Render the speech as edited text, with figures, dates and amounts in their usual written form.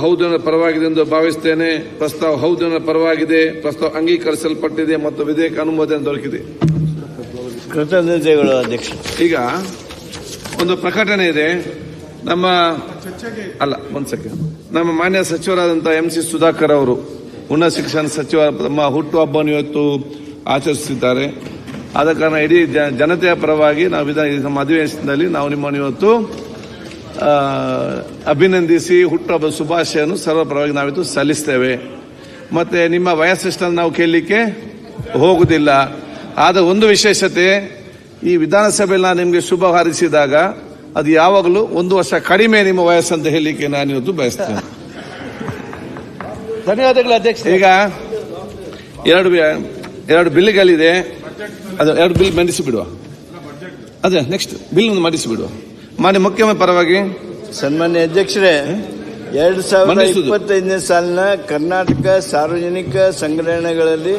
ಹೌದನ ಪರವಾಗಿದೆ ಎಂದು ಭಾವಿಸುತ್ತೇನೆ. ಪ್ರಸ್ತಾವ ಹೌದನ ಪರವಾಗಿದೆ. ಪ್ರಸ್ತಾವ ಅಂಗೀಕರಿಸಲ್ಪಟ್ಟಿದೆ ಮತ್ತು ವಿಧೇಯಕ ಅನುಮೋದನೆ ದೊರಕಿದೆ. ಕೃತಜ್ಞತೆಗಳು ಅಧ್ಯಕ್ಷ. ಈಗ ಒಂದು ಪ್ರಕಟಣೆ ಇದೆ. ನಮ್ಮ ಮಾನ್ಯ ಸಚಿವರಾದಂತಹ MC ಸುಧಾಕರ್ ಅವರು ಉನ್ನತ ಶಿಕ್ಷಣ ಸಚಿವ ತಮ್ಮ ಹುಟ್ಟುಹಬ್ಬವನ್ನು ಇವತ್ತು ಆಚರಿಸುತ್ತಿದ್ದಾರೆ. ಆದ ಕಾರಣ ಇಡೀ ಜನತೆಯ ಪರವಾಗಿ ನಾವು ನಮ್ಮ ಅಧಿವೇಶನದಲ್ಲಿ ನಾವು ನಿಮ್ಮನ್ನು ಇವತ್ತು ಅಭಿನಂದಿಸಿ ಹುಟ್ಟುಹಬ್ಬದ ಶುಭಾಶಯವನ್ನು ಸರ್ವ ಪರವಾಗಿ ನಾವಿತ್ತು ಸಲ್ಲಿಸ್ತೇವೆ. ಮತ್ತೆ ನಿಮ್ಮ ವಯಸ್ಸೆಷ್ಟನ್ನು ನಾವು ಕೇಳಲಿಕ್ಕೆ ಹೋಗುವುದಿಲ್ಲ. ಆದ ಒಂದು ವಿಶೇಷತೆ, ಈ ವಿಧಾನಸಭೆಯಲ್ಲಿ ನಾನು ನಿಮಗೆ ಶುಭ ಹಾರೈಸಿದಾಗ ಅದು ಯಾವಾಗಲೂ 1 ವರ್ಷ ಕಡಿಮೆ ನಿಮ್ಮ ವಯಸ್ಸಂತ ಹೇಳಲಿಕ್ಕೆ ನಾನು ಇವತ್ತು ಬಯಸ್ತೇನೆ. ಧನ್ಯವಾದಗಳು ಅಧ್ಯಕ್ಷ. ಈಗ ಎರಡು ಬಿಲ್ಗಳಿದೆ. ಅದು 2 ಬಿಲ್ ಮಂಡಿಸಿಬಿಡುವ. ಅದೇ ನೆಕ್ಸ್ಟ್ ಬಿಲ್ ಒಂದು ಮಂಡಿಸಿಬಿಡುವ. ಮಾನ್ಯ ಮುಖ್ಯಮಂತ್ರಿ ಪರವಾಗಿ ಸನ್ಮಾನ್ಯ ಅಧ್ಯಕ್ಷರೇ, 2025ನೇ ಸಾಲಿನ ಕರ್ನಾಟಕ ಸಾರ್ವಜನಿಕ ಸಂಗ್ರಹಣೆಗಳಲ್ಲಿ